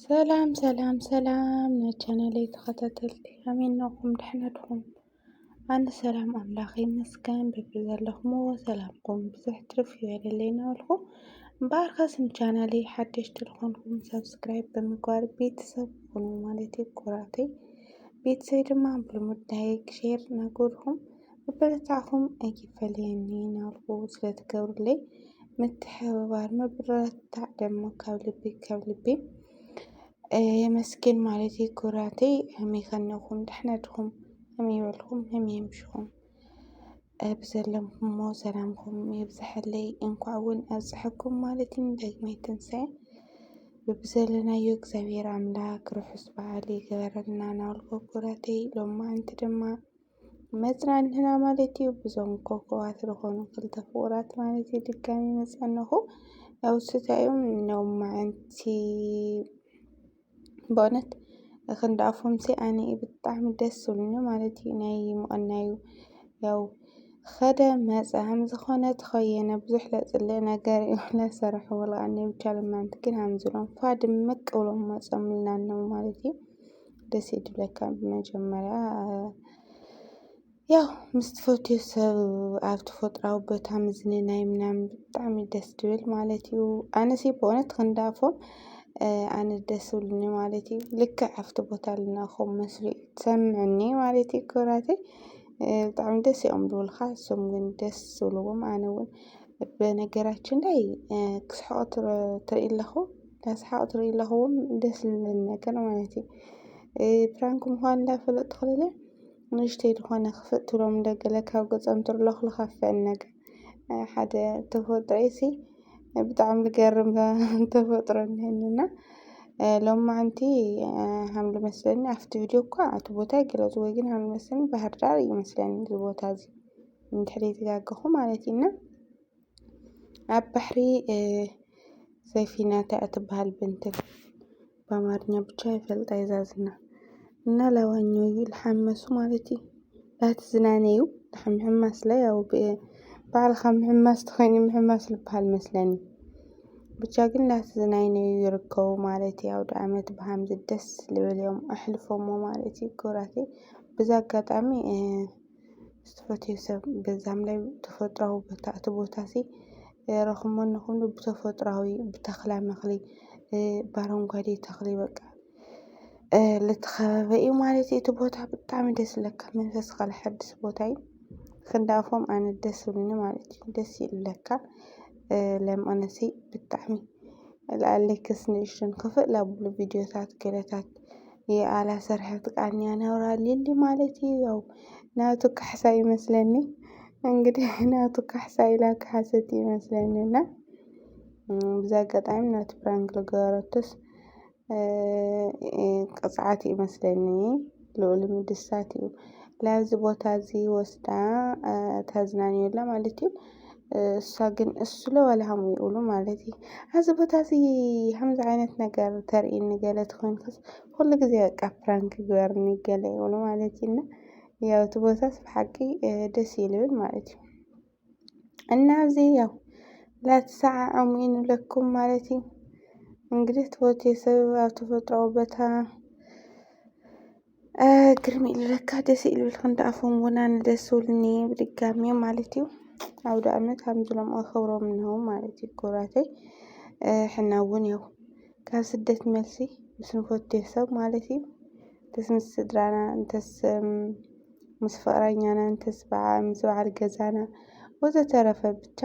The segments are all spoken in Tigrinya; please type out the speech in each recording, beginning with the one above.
ሰላም ሰላም ሰላም ናቻናለይ ተኸታተልቲ ከመይ ኢኹም ድሕና ዲኹም? ኣነ ሰላም ኣምላኽ ይመስገን በቢዘለኹሞ ሰላምኩም ብዙሕ ትርፍ ይበለለይ እናበልኩ እምበኣር ንቻናለይ ሓደሽቲ ዝኾንኩም ሰብስክራይብ ብምግባር ቤተሰብ ሁኑ ማለት እዩ። ኩራተይ ቤተሰብ ድማ ብልሙድ ላይክ ሼር እናገበርኩም ምብርታዕኩም ኣይክፈለየኒ እናበልኩ ስለትገብሩለይ ምትሕብባር ምብርታዕ ደሞ ካብ ልቢ የመስግን ማለት እዩ። ኩራተይ ከመይ ከኒኹም ድሕና ዲኹም? ከመይ በልኩም? ከመይ ኣምሽኹም? ብዘለምኩሞ ሰላምኩም ይብዛሕለይ እንኳዕ እውን ኣብፅሐኩም ማለት እዩ። ዳግማይ ትንሳኤ ብዘለናዮ እግዚኣብሔር ኣምላክ ርሑስ በዓል ይገበረልና እናበልኩ ኩራተይ ሎማዓንቲ ድማ መፅናዕትና ማለት እዩ። ብዞም ኮኮባት ዝኾኑ ክልተ ፍቁራት ማለት እዩ ድጋሚ መፅእ ኣለኹ። ያው ስታዮም ሎማዓንቲ በእውነት ክንደኣፎም ኣነ ብጣዕሚ ደስ ዝብሉኒ ማለት እዩ። ናይ ምቕናዩ ያው ኸደ መፀ ከምዝኾነ ተኸየነ ብዙሕ ዘፅልእ ነገር እናሰርሑ ወልቃኒ ብቻ ሎማዓንቲ ግን ከምዝብሎም ፏ ድምቅ ብሎም መፅኦምልና ኣለዉ ማለት እዩ። ደስ ይብለካ ብመጀመርያ ያው ምስ ትፈትዮ ሰብ ኣብ ተፈጥራዊ ቦታ ምዝንናይ ምናምን ብጣዕሚ ደስ ዝብል ማለት እዩ። ኣነሲ በእውነት ክንደኣፎም ኣነ ደስ ዝብሉኒ ማለት እዩ። ልክዕ ኣብቲ ቦታ ዝነበርኩም መስሎ እዩ ዝሰምዐኒ ማለት እዩ። ኩራተይ ብጣዕሚ ደስ እዮም ዝብሉካ ንሶም ግን ደስ ዝብልዎም ኣነ እውን በነገራችን ላይ ክስሕቁ ትርኢ ኣለኹ እናሰሓቁ ትርኢ ኣለኹ ደስ ዝብል ነገር ማለት እዩ። ፕራንክ ምዃኑ እንዳፈለጡ ከለለ ንእሽተይ ዝኾነ ክፍእ ትብሎም እንደገለ ካብ ገፆም ትርለኽ ዝኸፍአን ነገር ሓደ ተፈጥሮሲ ብጣዕሚ ዝገርም ተፈጥሮ እኒሀኒና ሎማዓንቲ ከም ዝመስለኒ ኣብቲ ቪድዮ እኳ እቲ ቦታ ኣይገለፅዎ ግን ከም ዝመስለኒ ባህርዳር እዩ ዝመስለኒ እዚ ቦታ እዚ እንድሕር ተጋገኹ ማለት እዩ። እና ኣብ ባሕሪ ሰፊና እንታይ እያ ትበሃል ብእንትን ብኣማርኛ ብቻ ይፈልጣ እዛ ዝና እና ለዋኛው እዩ ዝሓመሱ ማለት እዩ። ላትዝናነዩ ምሕማስ ላይ ያው ባዕልኻ ምሕማስ ተኮይኑ ምሕማስ ዝብሃል ይመስለኒ ብቻ ግን ላትዝናነዩ ይርከቡ ማለት እዩ። ኣውደ ዓመት ብከምዚ ደስ ዝብል እዮም ኣሕልፎሞ ማለት እዩ። ኩራተይ በዚ ኣጋጣሚ ዝትፈትዮ ሰብ በዛም ላይ ተፈጥራዊ ቦታ እቲ ቦታ እዚ ረኺብዎ ኣለኹም ዶ ብተፈጥራዊ ብተኽላ መኽሊ ብኣረንጓዴ ተኽሊ በቃ ዝተኸበበ እዩ ማለት እዩ። እቲ ቦታ ብጣዕሚ ደስ ዝብለካ መንፈስካ ዘሕድስ ቦታ እዩ። ክንደኣፎም ኣነ ደስ ዝብሉኒ ማለት እዩ። ደስ ይብለካ ለምኣነሲ ብጣዕሚ ዝለኣለይክስ ንእሽተን ክፍእ ዘብሉ ቪድዮታት ገለታት የኣላ ሰርሐት ቃንያ ናብራ ኣልየሊ ማለት እዩ። ያው ናቱ ካሕሳይ ይመስለኒ እንግዲህ ናቱ ካሕሳይ ኢላ ክሓሰት ይመስለኒ እና በዚ ኣጋጣሚ ናቱ ፕራንክ ዝገበረቶስ ቅፅዓት ይመስለኒ ልዑል ምድሳት እዩ ላብዚ ቦታ እዚ ወስዳ ተዝናንየላ ማለት እዩ። እሳ ግን እሱለ ዋላ ከምኡ ይብሉ ማለት እዩ። ኣብዚ ቦታ እዚ ከምዚ ዓይነት ነገር ተርእይኒ ገለ ተኮይንክስ ኩሉ ግዜ በቃ ፕራንክ ግበርኒ ገለ ይብሉ ማለት እዩ። እና ያው እቲ ቦታስ ብሓቂ ደስ እዩ ዝብል ማለት እዩ። እና ኣብዚ ያው ላትሰዓዓሙ ንብለኩም ማለት እዩ። እንግዲህ ትፈትዮ ሰብ ኣብ ተፈጥራዊ ቦታ ግርም ይብለካ ደስ ይብል ክንደኣፎም እውን ኣነ ደስ ዝብሉኒ ብድጋሚ ማለት እዩ። ኣውደ ዓመት ከምዚሎም ኣኽብሮም እኒሀው ማለት እዩ። ኩራተይ ሕና እውን ያው ካብ ስደት መልሲ ምስ ንፈትዮ ሰብ ማለት እዩ እንተስ ምስ ስድራና እንተስ ምስ ፍቅረኛና እንተስ ምስ በዓል ገዛና ወዘተረፈ ብቻ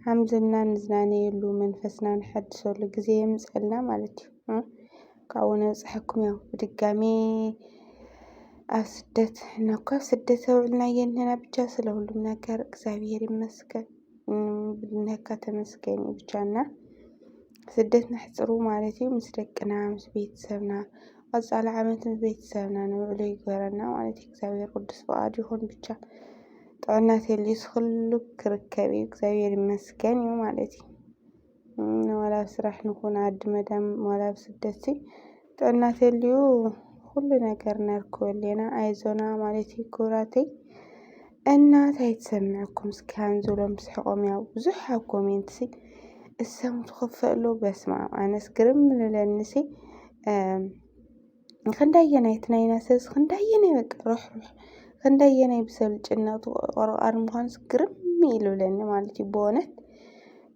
ከምዚልና ንዝናነየሉ መንፈስና ነሐድሰሉ ግዜ የምፅአልና ማለት እዩ። ካብኡ ነብፅሐኩም ያው ብድጋሚ ኣብ ስደት ናኳ ስደት ተውዕልና የንህና ብቻ ስለ ሁሉም ነገር እግዚአብሔር ይመስገን ብነካ ተመስገን ብቻና ስደት ናሕፅሩ ማለት እዩ። ምስ ደቅና ምስ ቤተሰብና ቀፃሊ ዓመት ምስ ቤተሰብና ነውዕሎ ይግበረና ማለት እዩ። እግዚአብሔር ቅዱስ ፈቃዱ ይኹን ብቻ ጥዕና ተልዩስ ኩሉ ክርከብ እዩ እግዚአብሔር ይመስገን እዩ ማለት እዩ። ዋላ ኣብ ስራሕ ንኹን ዓዲ መዳም ዋላ ኣብ ስደት ጥዕና ተልዩ ኩሉ ነገር ነርክበሉ ኢና ኣይዞና ማለት እዩ። ኩራተይ እና እንታይ ተሰሚዕኩም እስኪ ከምዝብሎም ስሕቆም ያው ብዙሕ ኣብ ኮሜንት እሰም ትኸፈአሉ በስመ ኣብ ኣነስ ግርም ዝብለኒ ክንዳየናይ እቲ ናይና ሰብስ ክንዳየናይ በቃ ሩሕ ክንዳየናይ ብሰብ ዝጭነቕ ቆርቋር ምዃኑ ግርም ይብለኒ ማለት እዩ ብእውነት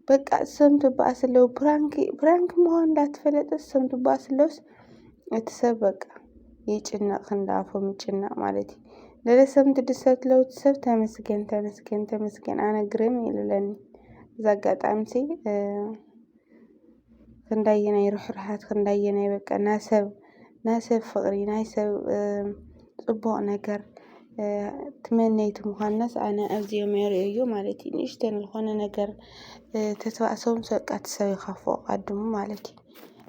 በቃ ሰብ ትበኣስ ኣለዉ ፕራንክ ምዃኑ እንዳተፈለጠ ሰብ ትበኣስ ኣለውስ እቲ ሰብ በቃ ይጭነቕ ክንዳኣፎም ይጭነቕ ማለት እዩ ለለ ሰብ ትድሰት ለዉ እቲ ሰብ ተመስገን ኣነ ግርም ይብለኒ እዚ ኣጋጣሚ ክንዳየናይ ርሕራሓት ክንዳየናይ በቃ ናይ ሰብ ፍቕሪ ናይ ሰብ ጽቡቕ ነገር ትመነይቲ ምዃንናስ ኣነ ኣብዚኦም የርእዩ ማለት እዩ ንእሽተን ዝኾነ ነገር ተተባእሶም በቃ እቲ ሰብ ይኸፍኦ ቀድሙ ማለት እዩ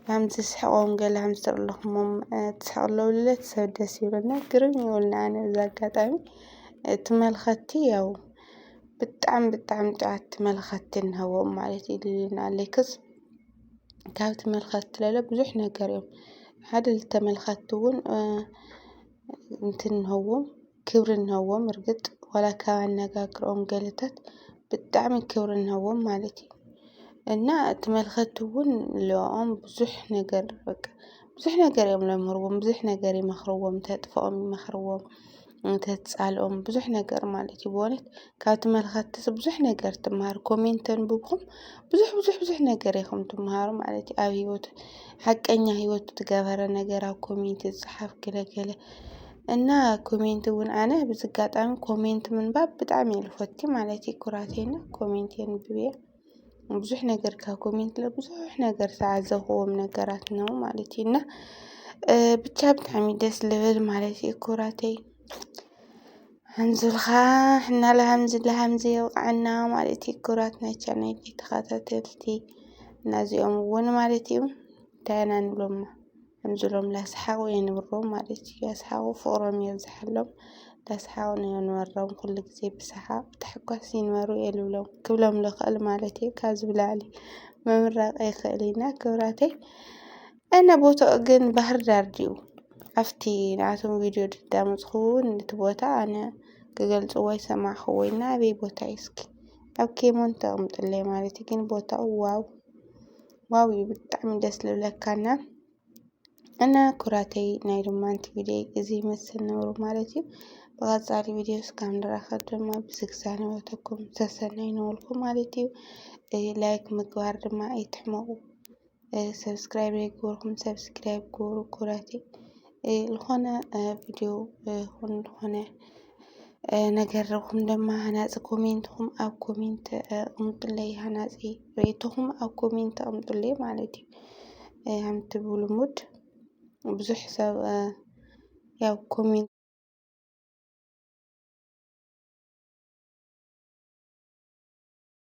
ከምዚ ዝስሕቖም ገለ ከም ዝተርለኽሞም ትስሕቕለዉ እቲ ሰብ ደስ ይብለና ግርም ይብለኒ ኣነ እዚ ኣጋጣሚ ተመልከትቲ ያው ብጣዕሚ ጥዑያት ተመልከትቲ ንህቦም ማለት እዩ ልልና ኣለክስ ካብ ተመልከትቲ ለለ ብዙሕ ነገር እዮም ሓደ ተመልከትቲ እውን እንትን ንህቦም ክብሪ ንህቦም እርግጥ ዋላ ካብ ኣነጋግሮኦም ገለታት ብጣዕሚ ክብሪ ንህቦም ማለት እዩ እና ተመልከትቲ እውን ለኦም ብዙሕ ነገር በቃ ብዙሕ ነገር እዮም ለምህርዎም ብዙሕ ነገር ይመኽርዎም ተጥፍኦም ይመኽርዎም ተጻልኦም ብዙሕ ነገር ማለት እዩ ብእውነት ካብ ተመልከትቲ ብዙሕ ነገር ትምሃር ኮሜንት ተንብብኩም ብዙሕ ነገር ኢኹም ትምሃሩ ማለት እዩ ኣብ ሂወት ሓቀኛ ሂወት ትገበረ ነገር ኣብ ኮሜንት ዝጽሓፍ ገለ እና ኮሜንት እውን ኣነ ብዝጋጣሚ ኮሜንት ምንባብ ብጣዕሚ እየ ልፈቲ ማለት እዩ ኩራተይና ኮሜንት የንብብ እየ ብዙሕ ነገር ካብ ኮሜንት ብዙሕ ነገር ዝዓዘብኽዎም ነገራት ነው ማለት እዩ እና ብቻ ብጣዕሚ ደስ ልብል ማለት እዩ ኩራተይ ሃንዙልኻ እናለሃምዚ የውቃዕና ማለት እዩ ኩራት ናይ ቻናል ተኸታተልቲ እናዚኦም እውን ማለት እዩ እንታይ ኢና ንብሎም ከምዝብሎም ላስሓቑ የንብሮም ማለት እዩ ያስሓቑ ፍቕሮም የብዝሓሎም ላስሓቑ የንበሮም ኩሉ ግዜ ብሰሓቕ ብታሕጓስ ይንበሩ እየ ክብሎም ልኽእል ማለት እዩ ካብ ዝብላዕሊ ምምራቕ ኣይክእል ኢና ክብራተይ እና ቦትኡ ግን ባህር ዳር ድዩ ኣፍቲ ንኣቶም ቪድዮ ዳዳመፅኹውን እቲ ቦታ ኣነ ክገልጽዎ ይሰማዕኽዎ እና ኣበይ ቦታ እዩ እስኪ ኣብ ኬሞን ተቐምጥለይ ማለት እዩ ግን ቦታኡ ዋው እዩ ብጣዕሚ ደስ ዝብለካና እና ኩራተይ ናይ ሎማንቲ ቪድዮ እዚ ይመስል ነብሩ ማለት እዩ ብቐጻሊ ቪድዮ እስካብ ንራኸብ ድማ ብዝግሳዕንወተኩም ሰሰናይ ነብልኩም ማለት እዩ ላይክ ምግባር ድማ ኣይትሕመቑ ሰብስክራይብ ዘይገበርኩም ሰብስክራይብ ግበሩ ኩራተይ ዝኾነ ቪድዮ ዝኾነ ነገር ረኹም ድማ ሃናፂ ኮሜንትኹም ኣብ ኮሜንት ኣቕምጡለይ ሃናፂ ሬቶኹም ኣብ ኮሜንት ኣቕምጡለይ ማለት እዩ ሃምቲ ብልሙድ ብዙሕ ሰብ ያው ኮሜንት